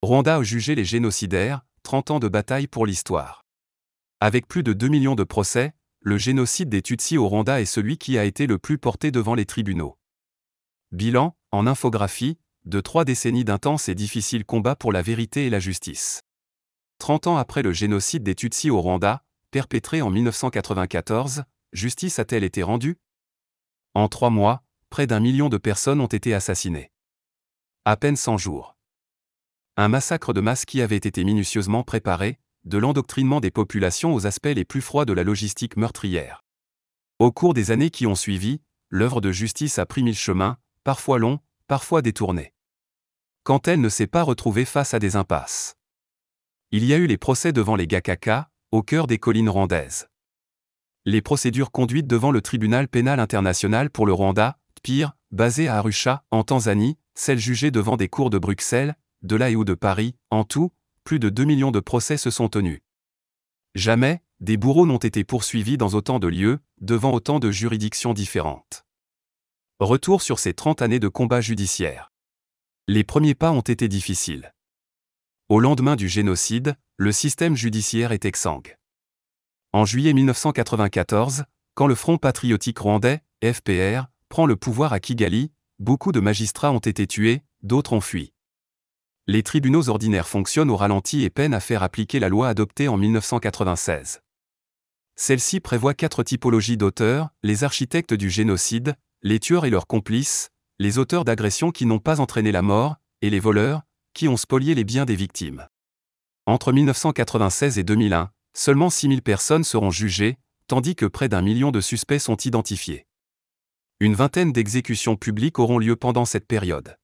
Rwanda a jugé les génocidaires, 30 ans de bataille pour l'histoire. Avec plus de 2 millions de procès, le génocide des Tutsis au Rwanda est celui qui a été le plus porté devant les tribunaux. Bilan, en infographie, de 3 décennies d'intenses et difficiles combats pour la vérité et la justice. 30 ans après le génocide des Tutsis au Rwanda, perpétré en 1994, justice a-t-elle été rendue? En 3 mois, près d'1 million de personnes ont été assassinées. À peine 100 jours. Un massacre de masse qui avait été minutieusement préparé, de l'endoctrinement des populations aux aspects les plus froids de la logistique meurtrière. Au cours des années qui ont suivi, l'œuvre de justice a pris 1000 chemins, parfois longs, parfois détournés. Quand elle ne s'est pas retrouvée face à des impasses. Il y a eu les procès devant les Gakaka, au cœur des collines rwandaises. Les procédures conduites devant le tribunal pénal international pour le Rwanda, TPIR, basé à Arusha, en Tanzanie, celles jugées devant des cours de Bruxelles, de La Haye ou de Paris, en tout, plus de 2 millions de procès se sont tenus. Jamais, des bourreaux n'ont été poursuivis dans autant de lieux, devant autant de juridictions différentes. Retour sur ces 30 années de combat judiciaire. Les premiers pas ont été difficiles. Au lendemain du génocide, le système judiciaire est exsangue. En juillet 1994, quand le Front patriotique rwandais, FPR, prend le pouvoir à Kigali, beaucoup de magistrats ont été tués, d'autres ont fui. Les tribunaux ordinaires fonctionnent au ralenti et peinent à faire appliquer la loi adoptée en 1996. Celle-ci prévoit 4 typologies d'auteurs, les architectes du génocide, les tueurs et leurs complices, les auteurs d'agressions qui n'ont pas entraîné la mort, et les voleurs, qui ont spolié les biens des victimes. Entre 1996 et 2001, seulement 6000 personnes seront jugées, tandis que près d'1 million de suspects sont identifiés. Une vingtaine d'exécutions publiques auront lieu pendant cette période.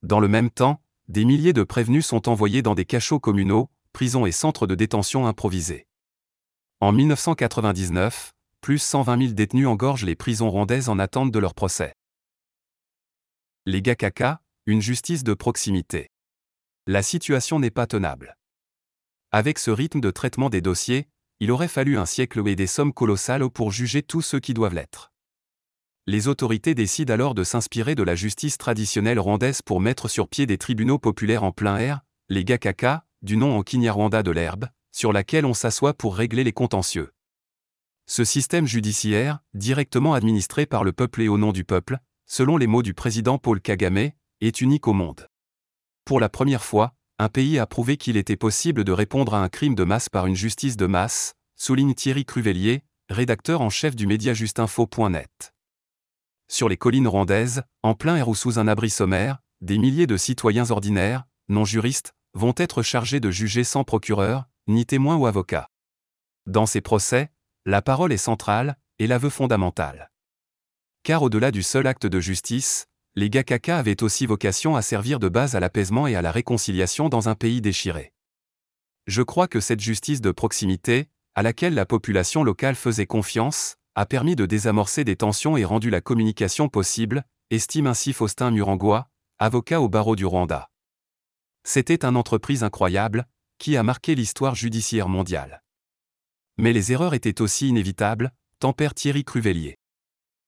Dans le même temps, des milliers de prévenus sont envoyés dans des cachots communaux, prisons et centres de détention improvisés. En 1999, plus 120 000 détenus engorgent les prisons rwandaises en attente de leur procès. Les Gakaka, une justice de proximité. La situation n'est pas tenable. Avec ce rythme de traitement des dossiers, il aurait fallu un siècle et des sommes colossales pour juger tous ceux qui doivent l'être. Les autorités décident alors de s'inspirer de la justice traditionnelle rwandaise pour mettre sur pied des tribunaux populaires en plein air, les Gakaka, du nom en Kinyarwanda de l'herbe, sur laquelle on s'assoit pour régler les contentieux. Ce système judiciaire, directement administré par le peuple et au nom du peuple, selon les mots du président Paul Kagame, est unique au monde. Pour la première fois, un pays a prouvé qu'il était possible de répondre à un crime de masse par une justice de masse, souligne Thierry Cruvellier, rédacteur en chef du média justinfo.net. Sur les collines rwandaises, en plein air ou sous un abri sommaire, des milliers de citoyens ordinaires, non juristes, vont être chargés de juger sans procureur, ni témoin ou avocat. Dans ces procès, la parole est centrale, et l'aveu fondamental. Car au-delà du seul acte de justice, les Gakaka avaient aussi vocation à servir de base à l'apaisement et à la réconciliation dans un pays déchiré. Je crois que cette justice de proximité, à laquelle la population locale faisait confiance, a permis de désamorcer des tensions et rendu la communication possible, estime ainsi Faustin Murangwa, avocat au barreau du Rwanda. C'était une entreprise incroyable, qui a marqué l'histoire judiciaire mondiale. Mais les erreurs étaient aussi inévitables, tempère Thierry Cruvellier.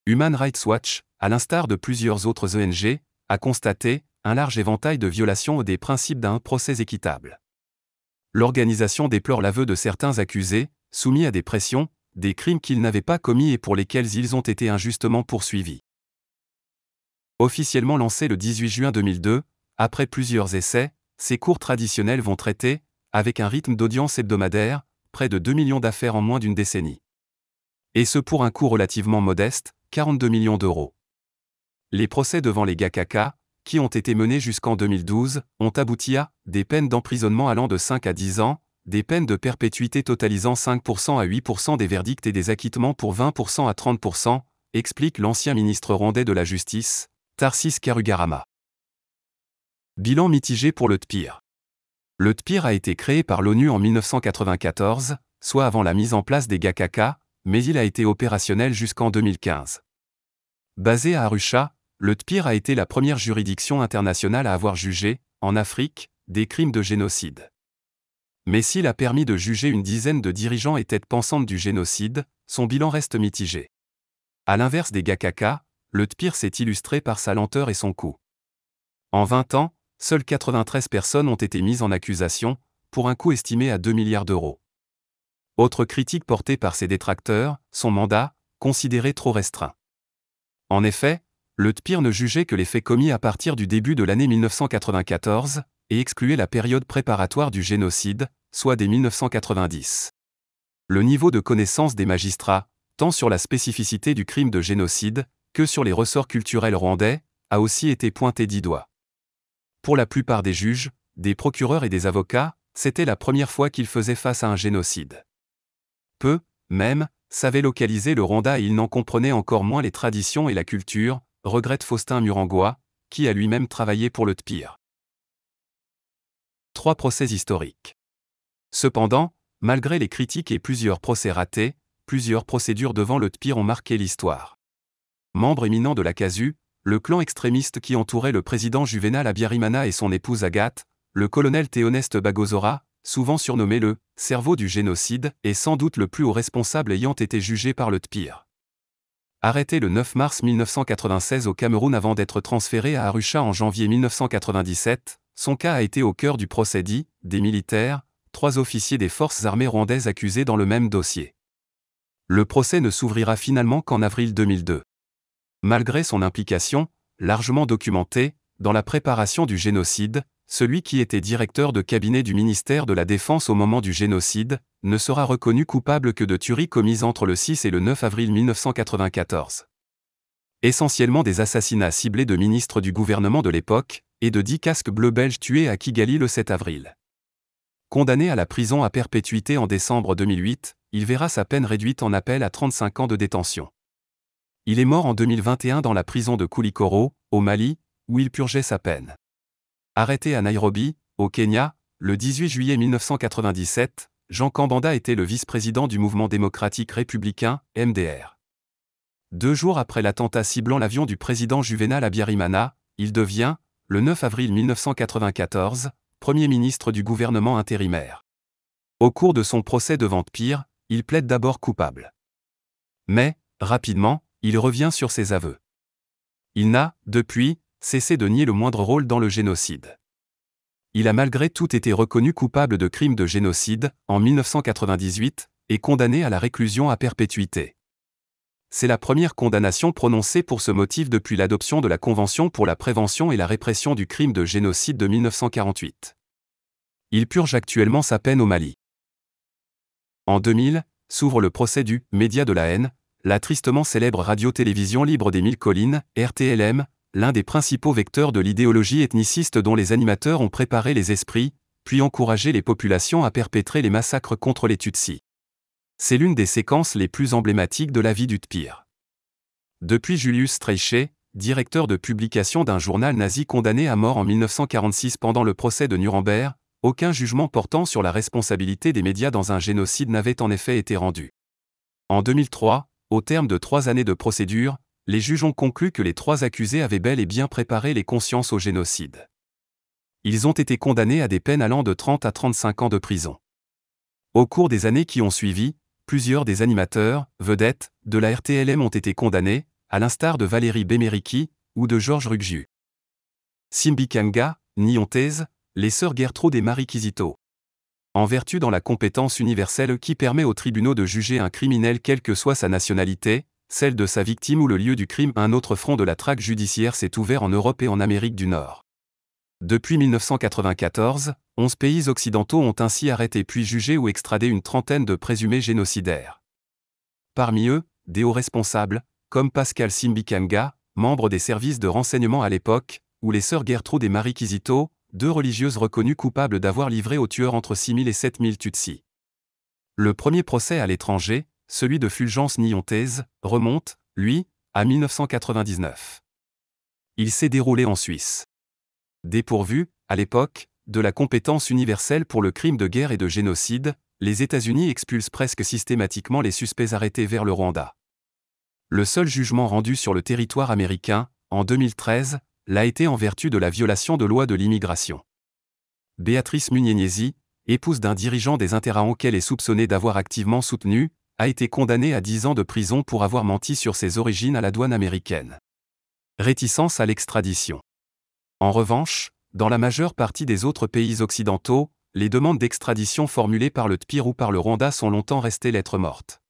Human Rights Watch, à l'instar de plusieurs autres ONG, a constaté un large éventail de violations des principes d'un procès équitable. L'organisation déplore l'aveu de certains accusés, soumis à des pressions, des crimes qu'ils n'avaient pas commis et pour lesquels ils ont été injustement poursuivis. Officiellement lancé le 18 juin 2002, après plusieurs essais, ces cours traditionnels vont traiter, avec un rythme d'audience hebdomadaire, près de 2 millions d'affaires en moins d'une décennie. Et ce pour un coût relativement modeste, 42 millions d'euros. Les procès devant les Gakaka, qui ont été menés jusqu'en 2012, ont abouti à des peines d'emprisonnement allant de 5 à 10 ans, des peines de perpétuité totalisant 5% à 8% des verdicts et des acquittements pour 20% à 30%, explique l'ancien ministre rwandais de la Justice, Tarsis Karugarama. Bilan mitigé pour le TPIR. Le TPIR a été créé par l'ONU en 1994, soit avant la mise en place des Gakaka, mais il a été opérationnel jusqu'en 2015. Basé à Arusha, le TPIR a été la première juridiction internationale à avoir jugé, en Afrique, des crimes de génocide. Mais s'il a permis de juger une dizaine de dirigeants et têtes pensantes du génocide, son bilan reste mitigé. À l'inverse des Gakaka, le TPIR s'est illustré par sa lenteur et son coût. En 20 ans, seules 93 personnes ont été mises en accusation, pour un coût estimé à 2 milliards d'euros. Autre critique portée par ses détracteurs, son mandat, considéré trop restreint. En effet, le TPIR ne jugeait que les faits commis à partir du début de l'année 1994, et excluait la période préparatoire du génocide, soit dès 1990. Le niveau de connaissance des magistrats, tant sur la spécificité du crime de génocide, que sur les ressorts culturels rwandais, a aussi été pointé du doigt. Pour la plupart des juges, des procureurs et des avocats, c'était la première fois qu'ils faisaient face à un génocide. Peu, même, savaient localiser le Rwanda et ils n'en comprenaient encore moins les traditions et la culture, regrette Faustin Murangwa, qui a lui-même travaillé pour le TPIR. 3 procès historiques. Cependant, malgré les critiques et plusieurs procès ratés, plusieurs procédures devant le TPIR ont marqué l'histoire. Membre éminent de la CASU, le clan extrémiste qui entourait le président Juvénal Habyarimana et son épouse Agathe, le colonel Théoneste Bagosora, souvent surnommé le « cerveau du génocide » est sans doute le plus haut responsable ayant été jugé par le TPIR. Arrêté le 9 mars 1996 au Cameroun avant d'être transféré à Arusha en janvier 1997, son cas a été au cœur du procès dit « des militaires », 3 officiers des forces armées rwandaises accusés dans le même dossier. Le procès ne s'ouvrira finalement qu'en avril 2002. Malgré son implication, largement documentée, dans la préparation du génocide, celui qui était directeur de cabinet du ministère de la Défense au moment du génocide, ne sera reconnu coupable que de tueries commises entre le 6 et le 9 avril 1994. Essentiellement des assassinats ciblés de ministres du gouvernement de l'époque, et de 10 casques bleus belges tués à Kigali le 7 avril. Condamné à la prison à perpétuité en décembre 2008, il verra sa peine réduite en appel à 35 ans de détention. Il est mort en 2021 dans la prison de Koulikoro, au Mali, où il purgeait sa peine. Arrêté à Nairobi, au Kenya, le 18 juillet 1997, Jean Kambanda était le vice-président du Mouvement démocratique républicain, MDR. 2 jours après l'attentat ciblant l'avion du président Juvénal Habyarimana, il devient, le 9 avril 1994, Premier ministre du gouvernement intérimaire. Au cours de son procès devant TPIR, il plaide d'abord coupable. Mais, rapidement, il revient sur ses aveux. Il n'a, depuis, cessé de nier le moindre rôle dans le génocide. Il a malgré tout été reconnu coupable de crimes de génocide, en 1998, et condamné à la réclusion à perpétuité. C'est la première condamnation prononcée pour ce motif depuis l'adoption de la Convention pour la prévention et la répression du crime de génocide de 1948. Il purge actuellement sa peine au Mali. En 2000, s'ouvre le procès du « Média de la haine », la tristement célèbre radio-télévision libre des Mille Collines, RTLM, l'un des principaux vecteurs de l'idéologie ethniciste dont les animateurs ont préparé les esprits, puis encouragé les populations à perpétrer les massacres contre les Tutsis. C'est l'une des séquences les plus emblématiques de la vie du TPIR. Depuis Julius Streicher, directeur de publication d'un journal nazi condamné à mort en 1946 pendant le procès de Nuremberg, aucun jugement portant sur la responsabilité des médias dans un génocide n'avait en effet été rendu. En 2003, au terme de 3 années de procédure, les juges ont conclu que les 3 accusés avaient bel et bien préparé les consciences au génocide. Ils ont été condamnés à des peines allant de 30 à 35 ans de prison. Au cours des années qui ont suivi, plusieurs des animateurs, vedettes, de la RTLM ont été condamnés, à l'instar de Valérie Bemeriki, ou de Georges Ruggiu. Simbikanga, Nyontese, les sœurs Gertrude et Marie Kizito. En vertu dans la compétence universelle qui permet aux tribunaux de juger un criminel quelle que soit sa nationalité, celle de sa victime ou le lieu du crime, un autre front de la traque judiciaire s'est ouvert en Europe et en Amérique du Nord. Depuis 1994, 11 pays occidentaux ont ainsi arrêté puis jugé ou extradé une trentaine de présumés génocidaires. Parmi eux, des hauts responsables, comme Pascal Simbikanga, membre des services de renseignement à l'époque, ou les sœurs Gertrude et Marie Kizito, 2 religieuses reconnues coupables d'avoir livré aux tueurs entre 6 000 et 7 000 Tutsis. Le premier procès à l'étranger, celui de Fulgence Nyontese, remonte, lui, à 1999. Il s'est déroulé en Suisse. Dépourvu, à l'époque, de la compétence universelle pour le crime de guerre et de génocide, les États-Unis expulsent presque systématiquement les suspects arrêtés vers le Rwanda. Le seul jugement rendu sur le territoire américain, en 2013, l'a été en vertu de la violation de loi de l'immigration. Béatrice Munyenyezi, épouse d'un dirigeant des Interahamwe qu'elle est soupçonnée d'avoir activement soutenu, a été condamnée à 10 ans de prison pour avoir menti sur ses origines à la douane américaine. Réticence à l'extradition. En revanche, dans la majeure partie des autres pays occidentaux, les demandes d'extradition formulées par le TPIR ou par le Rwanda sont longtemps restées lettres mortes.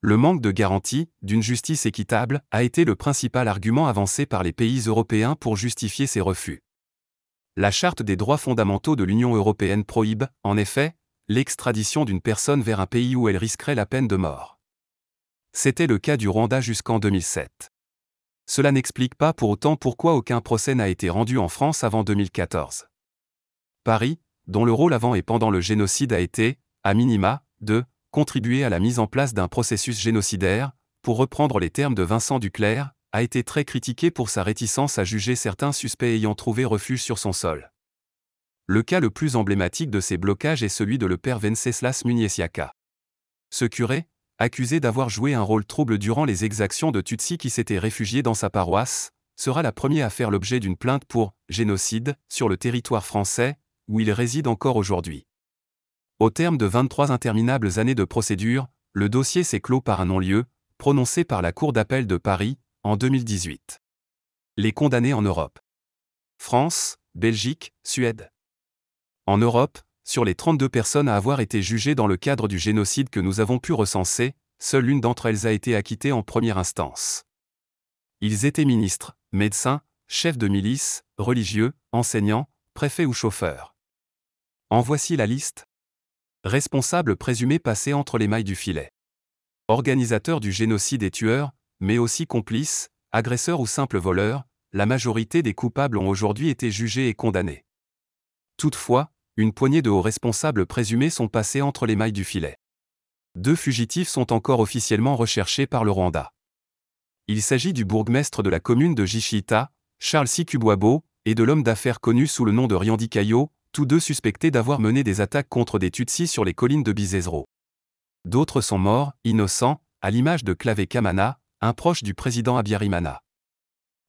Le manque de garantie d'une justice équitable a été le principal argument avancé par les pays européens pour justifier ces refus. La Charte des droits fondamentaux de l'Union européenne prohibe, en effet, l'extradition d'une personne vers un pays où elle risquerait la peine de mort. C'était le cas du Rwanda jusqu'en 2007. Cela n'explique pas pour autant pourquoi aucun procès n'a été rendu en France avant 2014. Paris, dont le rôle avant et pendant le génocide a été, à minima, de contribuer à la mise en place d'un processus génocidaire, pour reprendre les termes de Vincent Duclerc, a été très critiqué pour sa réticence à juger certains suspects ayant trouvé refuge sur son sol. Le cas le plus emblématique de ces blocages est celui de le père Venceslas Muniesiaka. Ce curé, accusé d'avoir joué un rôle trouble durant les exactions de Tutsis qui s'étaient réfugiés dans sa paroisse, sera la première à faire l'objet d'une plainte pour génocide sur le territoire français, où il réside encore aujourd'hui. Au terme de 23 interminables années de procédure, le dossier s'est clos par un non-lieu, prononcé par la Cour d'appel de Paris, en 2018. Les condamnés en Europe. France, Belgique, Suède. En Europe, sur les 32 personnes à avoir été jugées dans le cadre du génocide que nous avons pu recenser, seule l'une d'entre elles a été acquittée en première instance. Ils étaient ministres, médecins, chefs de milice, religieux, enseignants, préfets ou chauffeurs. En voici la liste. Responsables présumés passés entre les mailles du filet. Organisateurs du génocide et tueurs, mais aussi complices, agresseurs ou simples voleurs, la majorité des coupables ont aujourd'hui été jugés et condamnés. Toutefois, une poignée de hauts responsables présumés sont passés entre les mailles du filet. 2 fugitifs sont encore officiellement recherchés par le Rwanda. Il s'agit du bourgmestre de la commune de Jishita, Charles Sikubwabo, et de l'homme d'affaires connu sous le nom de Ryandi Kayo, tous deux suspectés d'avoir mené des attaques contre des Tutsis sur les collines de Bizezero. D'autres sont morts, innocents, à l'image de Clavé Kamana, un proche du président Habyarimana.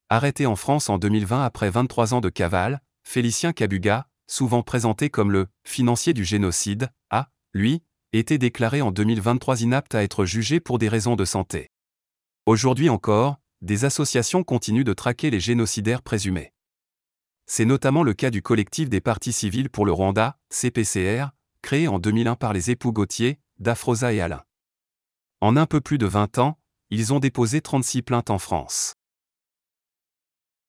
Arrêté en France en 2020 après 23 ans de cavale, Félicien Kabuga, souvent présenté comme le « financier du génocide », a, lui, été déclaré en 2023 inapte à être jugé pour des raisons de santé. Aujourd'hui encore, des associations continuent de traquer les génocidaires présumés. C'est notamment le cas du collectif des parties civiles pour le Rwanda, CPCR, créé en 2001 par les époux Gauthier, Dafrosa et Alain. En un peu plus de 20 ans, ils ont déposé 36 plaintes en France.